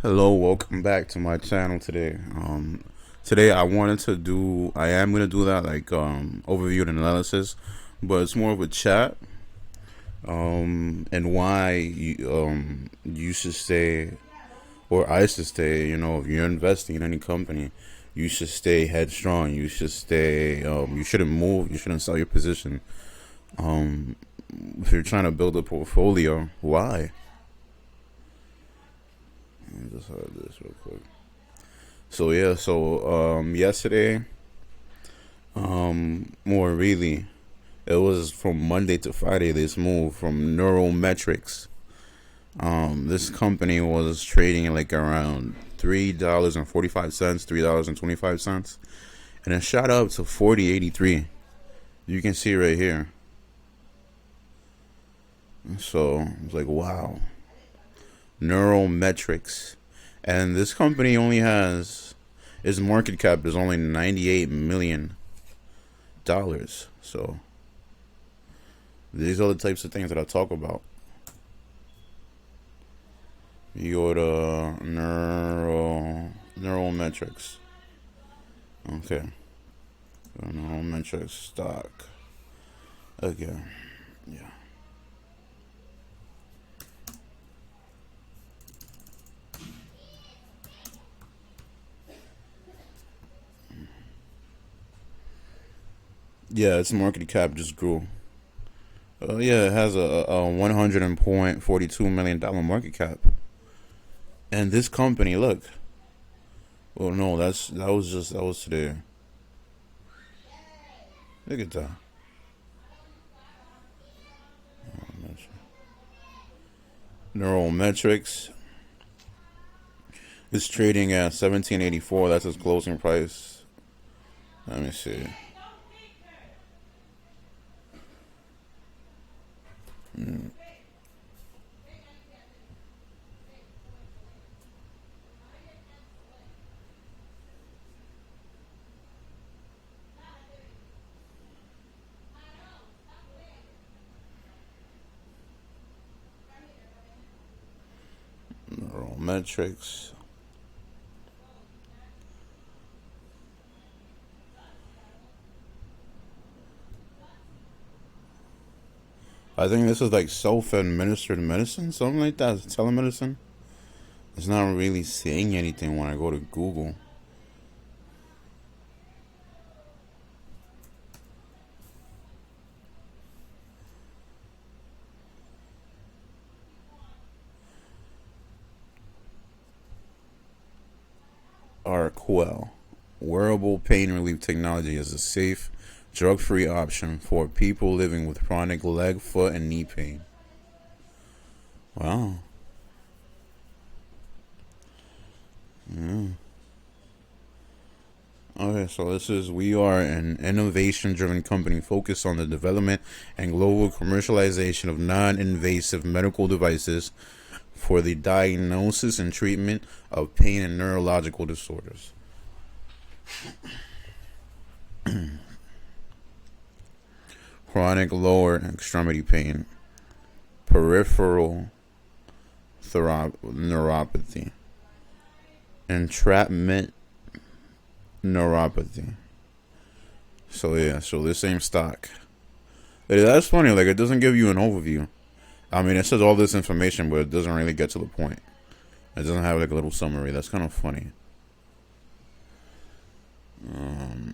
Hello, welcome back to my channel today. Today I am gonna do that like overview and analysis, but it's more of a chat. And why you should stay, or I should stay. If you're investing in any company, you should stay headstrong. You should stay. You shouldn't move. You shouldn't sell your position. Um, if you're trying to build a portfolio, why? Let me just hide this real quick. So yeah, yesterday, more really, it was from Monday to Friday. This move from Neurometrics. This company was trading at like around $3.45, $3.25, and it shot up to 40.83. You can see right here. So it's like wow, Neurometrics, and this company only has its market cap is only $98 million. So these are the types of things that I talk about. You go to Neurometrics. Okay. Neurometrics stock. Okay. Yeah. Yeah, its market cap just grew. Yeah, it has a $100.42 million market cap. And this company, look. Well, no, that was today. Look at that. Neurometrics is trading at 17.84. That's its closing price. Let me see. Neurometrics. I think this is like self-administered medicine, something like that. It's telemedicine. It's not really saying anything when I go to Google. Arquel. Wearable pain relief technology is a safe, drug-free option for people living with chronic leg, foot, and knee pain. Wow. Yeah. Okay, so we are an innovation driven company focused on the development and global commercialization of non invasive medical devices for the diagnosis and treatment of pain and neurological disorders. Chronic lower extremity pain, peripheral neuropathy, entrapment neuropathy. So yeah, so this same stock. That's funny, like it doesn't give you an overview. I mean, it says all this information, but it doesn't really get to the point. It doesn't have like a little summary. That's kind of funny.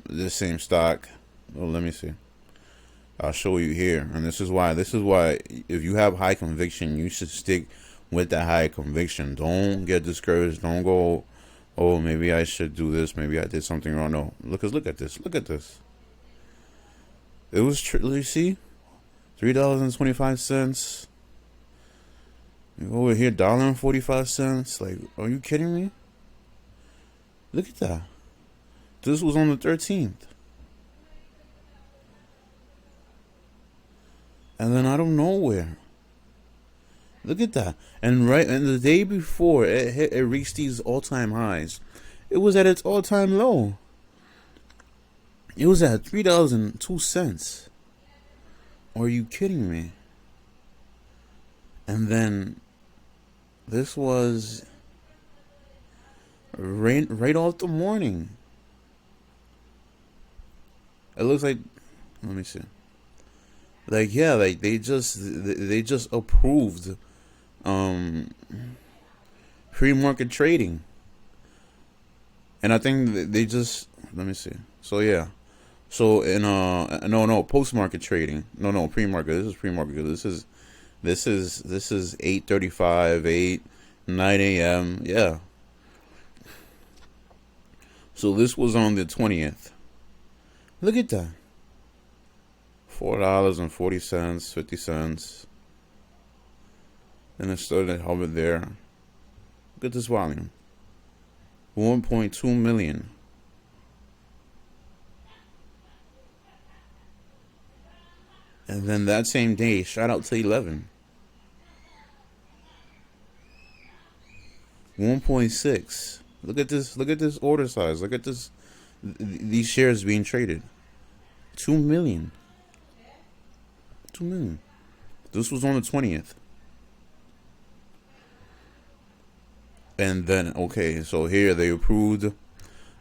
This same stock. Oh, let me see. I'll show you here, and this is why. If you have high conviction, you should stick with that high conviction. Don't get discouraged. Don't go, oh, maybe I should do this. Maybe I did something wrong. No, look at this. Look at this. It was you see, $3.25. Over here, $1.45. Like, are you kidding me? Look at that. This was on the 13th. And then out of nowhere, look at that. And the day before it reached these all-time highs, it was at its all-time low. It was at $3.02. Are you kidding me? And then this was right off the morning. It looks like, let me see. Like, yeah, like they just approved pre-market trading. And I think that they just, let me see. So yeah. So in no, post-market trading. No, pre-market. This is pre-market. This is 8:35, 9 a.m. Yeah. So this was on the 20th. Look at that. $4.40, 50 cents. And it started hovering there. Look at this volume. 1.2 million. And then that same day, shot out to 11. 1.6. Look at this. Look at this order size. Look at this. These shares being traded. 2 million. 2 million. This was on the 20th. And then, okay, so here they approved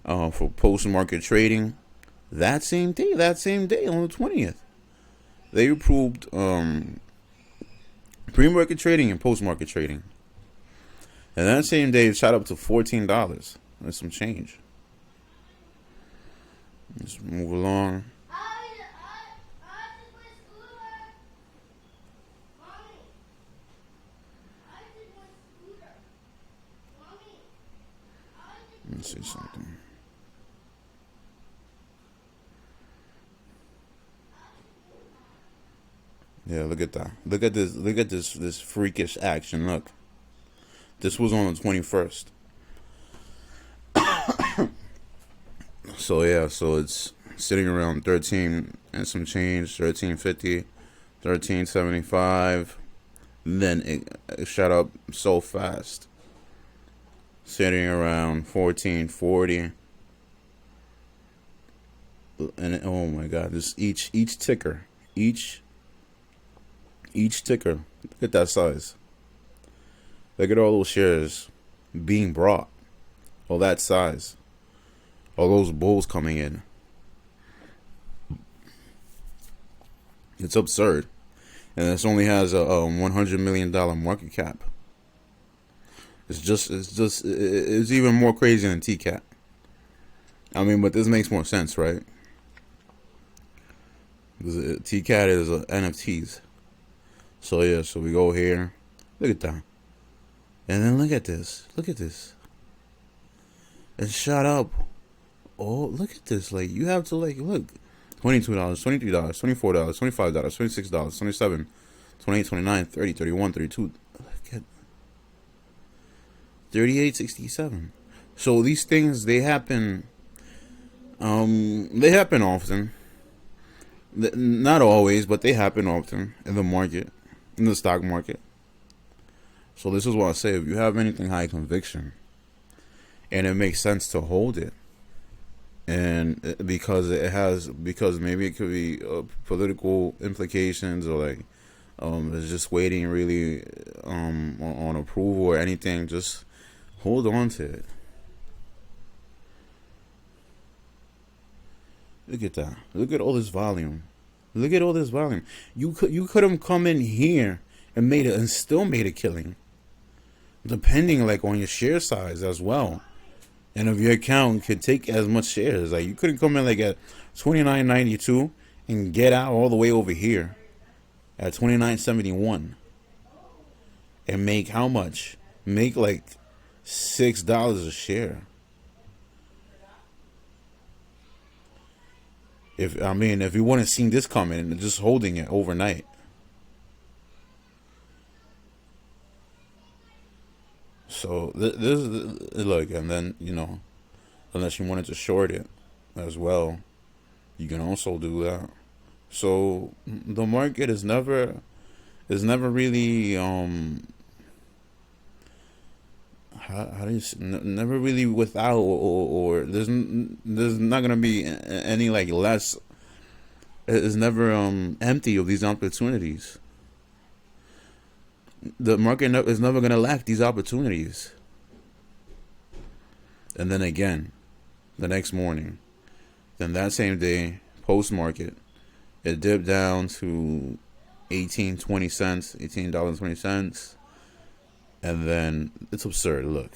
for post-market trading. That same day on the 20th. They approved pre-market trading and post-market trading. And that same day, it shot up to $14 and some change. Let's move along. Let me see something. Yeah, look at that. Look at this. Look at this freakish action. Look. This was on the 21st. So yeah, so it's sitting around 13 and some change, 13.50, 13.75. Then it shot up so fast. Sitting around 14.40. And oh my god, this each ticker, each ticker. Look at that size. Look at all those shares being brought. All that size. All those bulls coming in. It's absurd. And this only has a $100 million market cap. It's even more crazy than TCAT. I mean, but this makes more sense, right? Because TCAT is NFTs. So yeah, so we go here. Look at that. And then look at this. Look at this. It shot up. Oh, look at this. Like, you have to, like, look. $22, $23, $24, $25, $26, $27, $28, $29, $30, $31, $32. Look at $38.67. So these things, they happen often. Not always, but they happen often in the market, in the stock market. So this is what I say, if you have anything high conviction and it makes sense to hold it, and because maybe it could be political implications, or like it's just waiting really on approval or anything, just hold on to it. Look at that. Look at all this volume. Look at all this volume. You could have come in here and still made a killing, depending like on your share size as well. And if your account could take as much shares, like you couldn't come in like at $29.92 and get out all the way over here at $29.71 and make how much? Make like $6 a share. If you want to see this coming and just holding it overnight. So this look, and then unless you wanted to short it as well, you can also do that. So the market is never really how do you say, never really without or there's not gonna be any like less. It's never empty of these opportunities. The market is never gonna lack these opportunities. and then again the next morning. Then that same day, post market, it dipped down to $18.20, and then it's absurd. Look,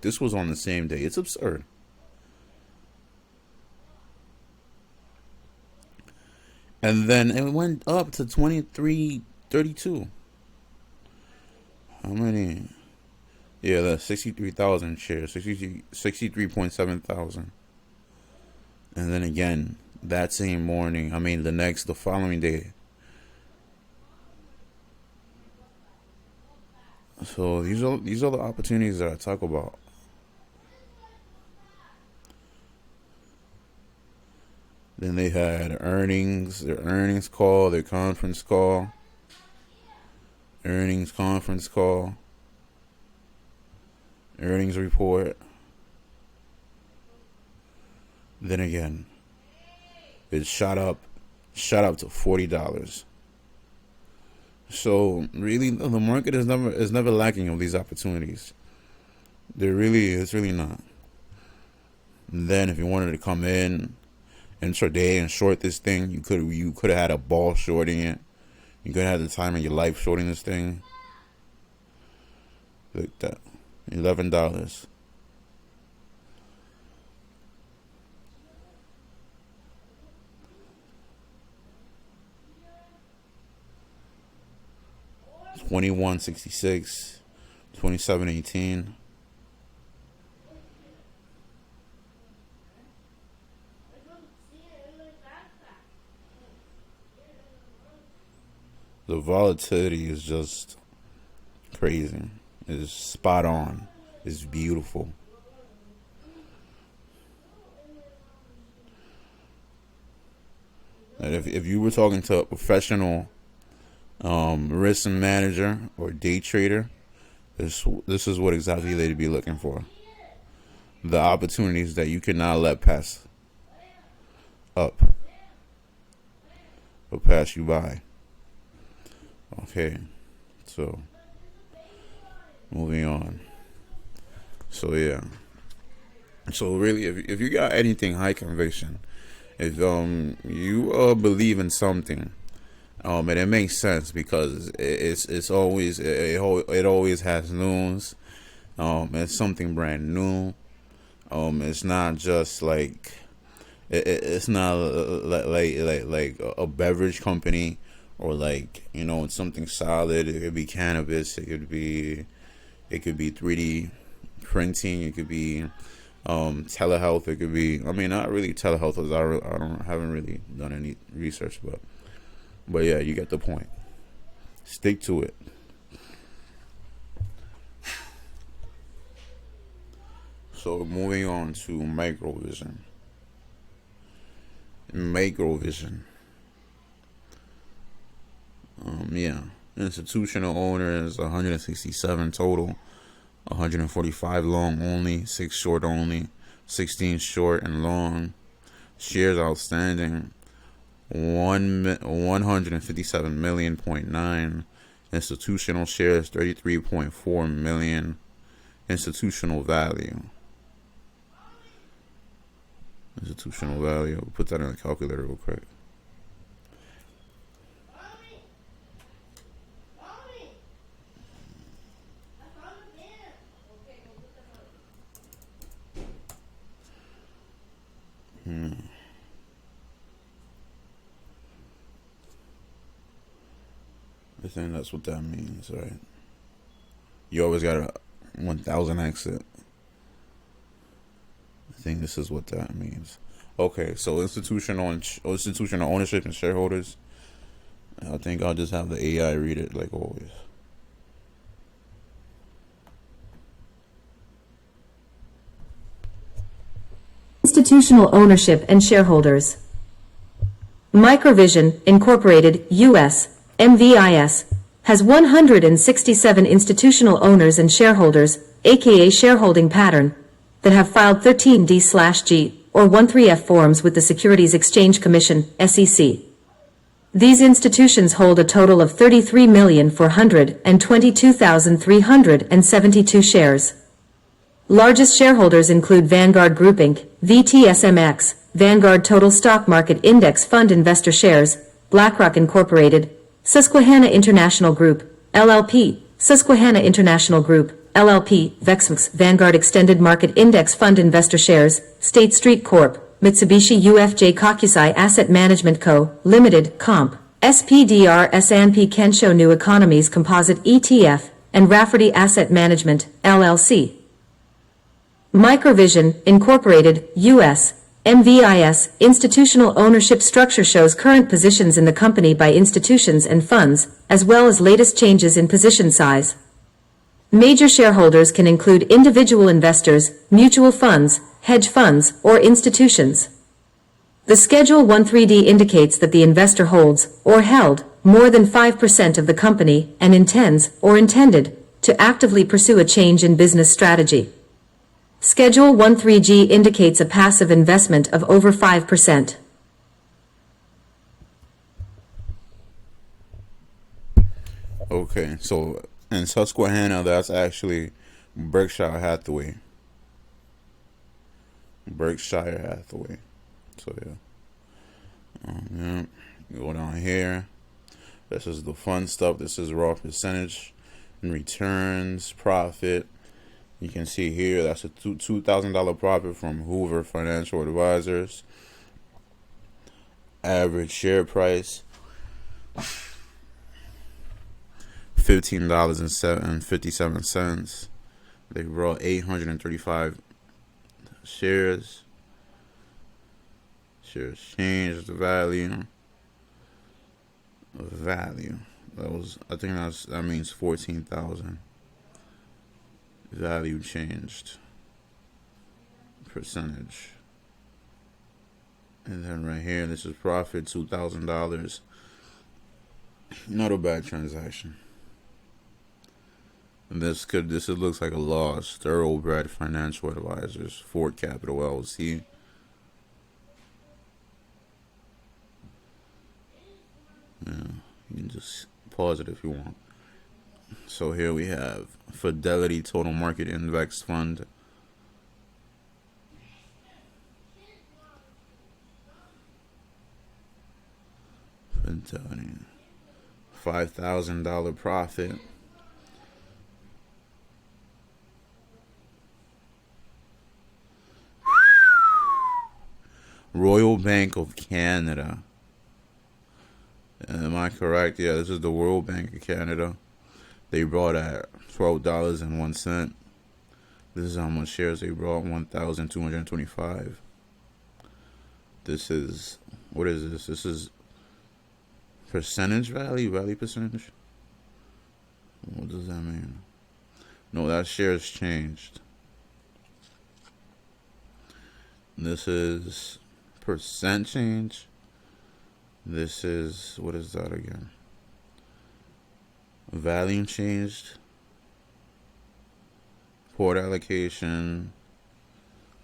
this was on the same day. It's absurd. And then it went up to 23.32. How many? Yeah, that's 63,000 shares, 63.7 thousand. And then again, that same morning, the following day. So these are the opportunities that I talk about. Then they had their earnings call, their conference call, earnings report. Then again, it shot up to $40. So really, the market is never lacking of these opportunities. It's really not. And then if you wanted to come in intraday and short this thing, you could have had a ball shorting it. You could have had the time of your life shorting this thing. Like that, $11. $21.66, $27.18. The volatility is just crazy. It's spot on. It's beautiful. And if you were talking to a professional risk manager or day trader, this is what exactly they'd be looking for. The opportunities that you cannot let pass up or pass you by. Okay, so moving on. So yeah. So really, if you got anything high conviction, if you believe in something, and it makes sense because it always has news. It's something brand new. It's not just like it's not like a beverage company. Or it's something solid. It could be cannabis. It could be 3D printing. It could be telehealth. It could be not really telehealth, because I haven't really done any research, but yeah, you get the point. Stick to it. So moving on to microvision. Institutional owners 167 total, 145 long only, 6 short only, 16 short and long. Shares outstanding 157.9 million. Institutional shares 33.4 million. Institutional value. I'll put that in the calculator real quick. I think that's what that means, right? You always got a 1000x it. I think this is what that means. Okay, so institutional ownership and shareholders. I think I'll just have the AI read it like always. Institutional ownership and shareholders. Microvision, Incorporated, U.S., MVIS, has 167 institutional owners and shareholders, aka shareholding pattern, that have filed 13D/G or 13F forms with the Securities Exchange Commission, SEC. These institutions hold a total of 33,422,372 shares. Largest shareholders include Vanguard Group Inc., VTSMX, Vanguard Total Stock Market Index Fund Investor Shares, BlackRock Incorporated, Susquehanna International Group, LLP, Susquehanna International Group, LLP, VEXMX, Vanguard Extended Market Index Fund Investor Shares, State Street Corp., Mitsubishi UFJ Kokusai Asset Management Co., Limited, Comp., SPDR S&P Kensho New Economies Composite ETF, and Rafferty Asset Management, LLC. Microvision, Incorporated, U.S., MVIS, institutional ownership structure shows current positions in the company by institutions and funds, as well as latest changes in position size. Major shareholders can include individual investors, mutual funds, hedge funds, or institutions. The Schedule 1.3d indicates that the investor holds, or held, more than 5% of the company and intends, or intended, to actively pursue a change in business strategy. Schedule 1.3g indicates a passive investment of over 5%. Okay, so in Susquehanna, that's actually Berkshire Hathaway. Berkshire Hathaway. So yeah. Go down here. This is the fun stuff. This is raw percentage and returns, profit. You can see here that's a $2,000 profit from Hoover Financial Advisors. Average share price $15.57. They brought 835 shares. Shares changed the value. That means 14,000. Value changed. Percentage. And then right here, this is profit, $2,000. Not a bad transaction. And this looks like a loss. Thoroughbred Financial Advisors, Ford Capital LLC. Yeah, you can just pause it if you want. So here we have Fidelity Total Market Index Fund. Fidelity. $5,000 profit. Royal Bank of Canada. Am I correct? Yeah, this is the Royal Bank of Canada. They brought at $12.01. This is how much shares they brought, 1,225. This is, what is this? This is percentage value percentage? What does that mean? No, that shares changed. This is percent change. This is, what is that again? Value changed. Port allocation.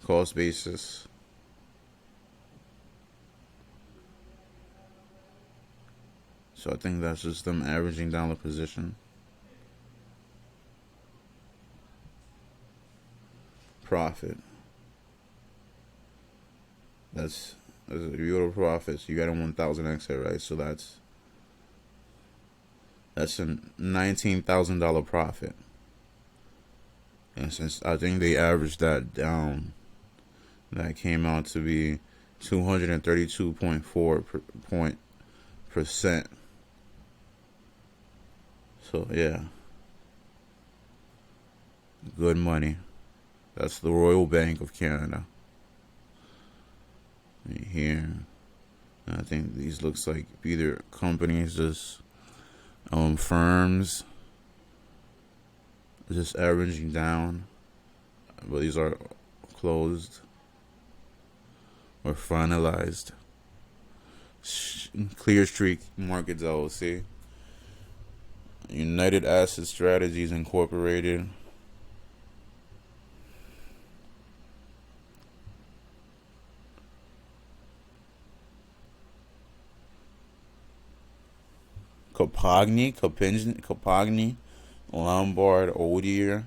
Cost basis. So I think that's just them averaging down the position. Profit. If you go to profits, you got a 1,000 exit, right? So that's a $19,000 profit. And since I think they averaged that down, that came out to be 232.4%. So yeah, good money. That's the Royal Bank of Canada. Right here, I think these looks like either companies, just firms, just averaging down, but these are closed or finalized. Clear Streak Markets LLC, United Asset Strategies Incorporated, Copagni, Lombard, Odier.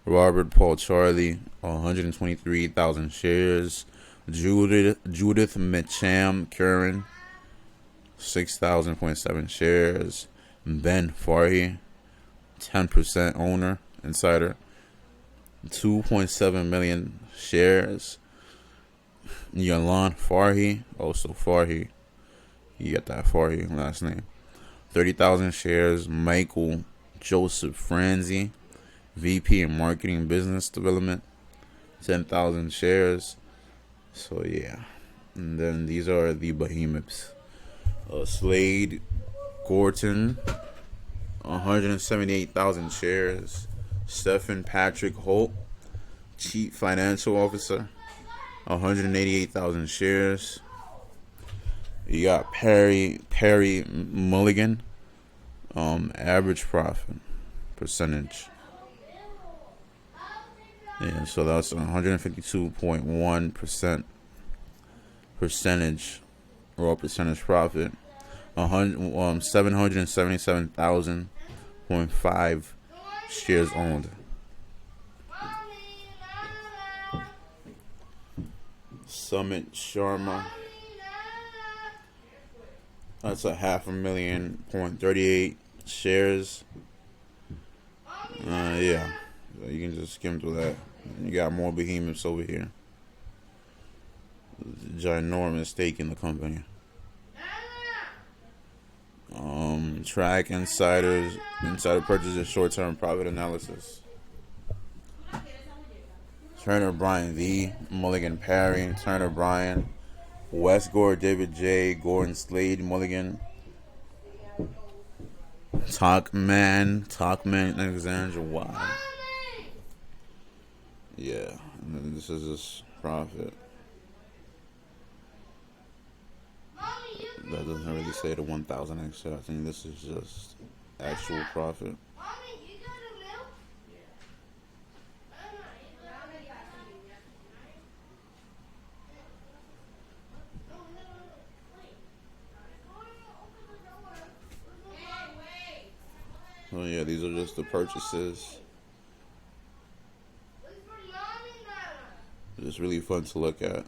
Robert Paul Charlie, 123,000 shares. Judith Mitcham Curran, 6,000.7 shares. Ben Farhi, 10% owner, insider, 2.7 million shares. Yalan Farhi, also Farhi, you got that Farhi last name, 30,000 shares. Michael Joseph Franzi, VP in Marketing Business Development, 10,000 shares. So yeah, and then these are the behemoths. Slade Gorton, 178,000 shares. Stephen Patrick Holt, Chief Financial Officer, 188,000 shares. You got Perry Mulligan, average profit percentage. Yeah, so that's 152.1% percentage, raw percentage profit. 777,000.5 shares owned. Summit Sharma, that's a 500,000.38 shares. Yeah, so you can just skim through that. You got more behemoths over here. Ginormous stake in the company. Track insider purchases, short-term profit analysis. Turner Bryan V, Mulligan Perry, Turner Bryan, West Gore, David J, Gordon Slade, Mulligan, Talkman, Alexander Y. Yeah, and then this is this profit. That doesn't really say the 1,000x. I think this is just actual profit. Oh yeah, these are just the purchases. It's really fun to look at.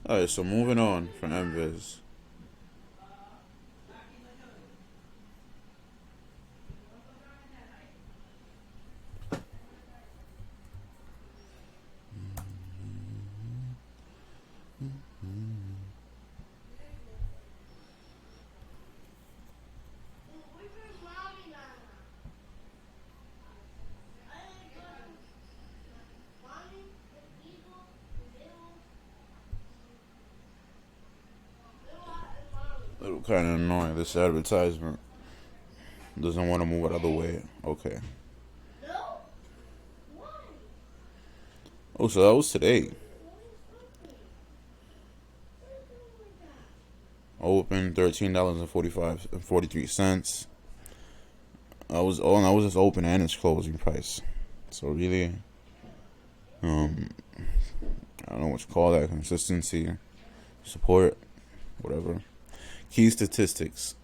Alright, so moving on from MVIS. A little kind of annoying. This advertisement doesn't want to move it other way. Okay. Oh, so that was today. Open $13.43. I was just open and its closing price. So really, I don't know what you call that, consistency, support, whatever. Key statistics: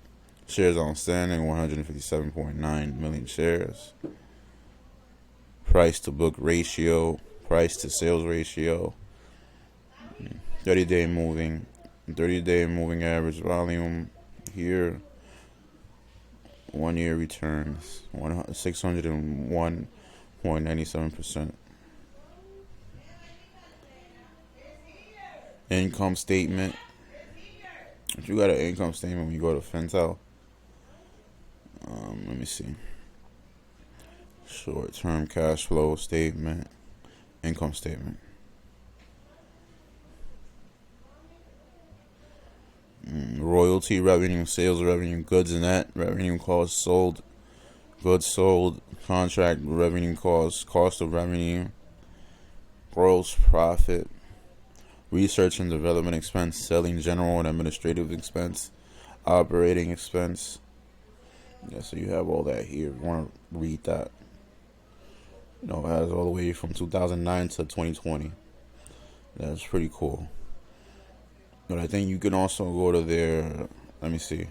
shares outstanding 157.9 million shares. Price to book ratio, price to sales ratio. 30-day moving average volume here. 1 year returns 601.97%. Income statement. If you got an income statement when you go to Fintel, let me see. Short-term cash flow statement, income statement. Royalty revenue, sales revenue, goods and net revenue, costs sold, goods sold, contract revenue costs, cost of revenue, gross profit, research and development expense, selling, general and administrative expense, operating expense. Yeah, so you have all that here. If you want to read that, it has all the way from 2009 to 2020. That's pretty cool. But I think you can also go to their, let me see,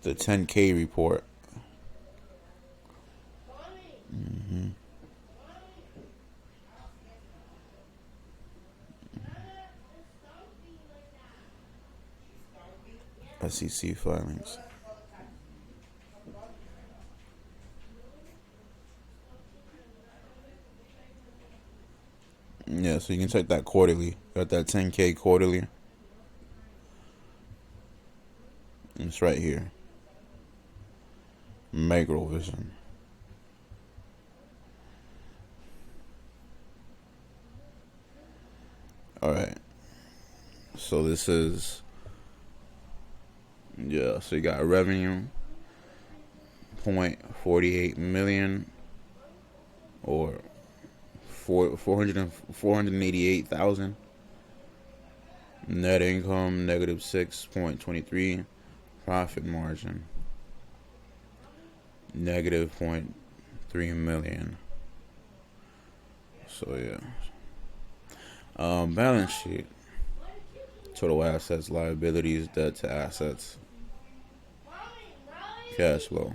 the 10K report. SEC filings. Yeah, so you can check that quarterly. Got that 10K quarterly. It's right here. Macrovision. Alright. So this is, yeah, so you got revenue, 0.48 million, or 488,000. Net income, negative 6.23. Profit margin, negative 0.3 million. So yeah. Balance sheet. Total assets, liabilities, debt to assets. Cash flow.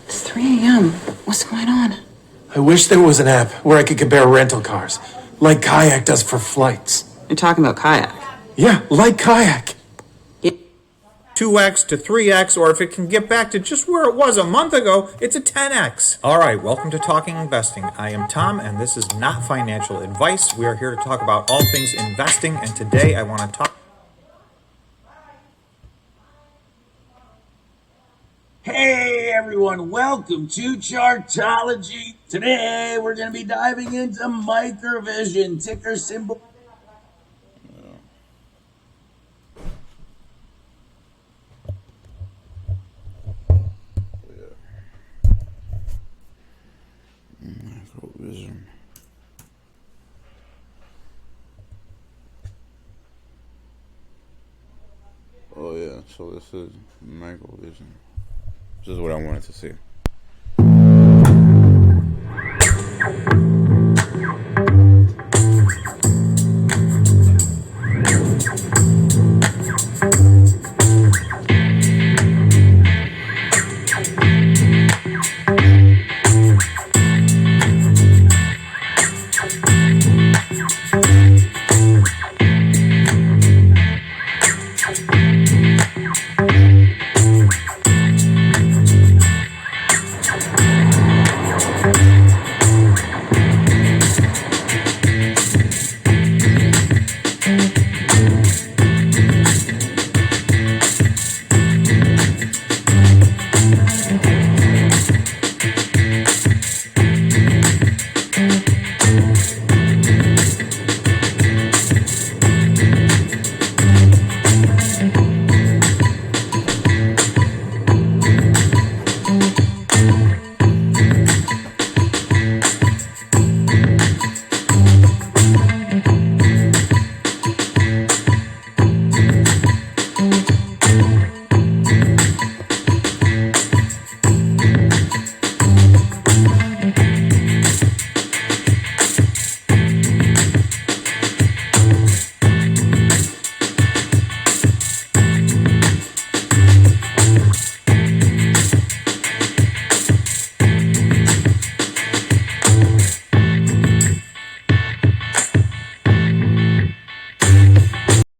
It's 3 a.m. What's going on? I wish there was an app where I could compare rental cars, like Kayak does for flights. You're talking about Kayak. Yeah, like Kayak. 2x to 3x, or if it can get back to just where it was a month ago, it's a 10x. All right, welcome to Talking Investing. I am Tom, and this is not financial advice. We are here to talk about all things investing, and today I want to talk. Hey everyone, welcome to Chartology. Today we're going to be diving into Microvision, ticker symbol. Microvision. Oh yeah, so this is Microvision. This is what I wanted to see.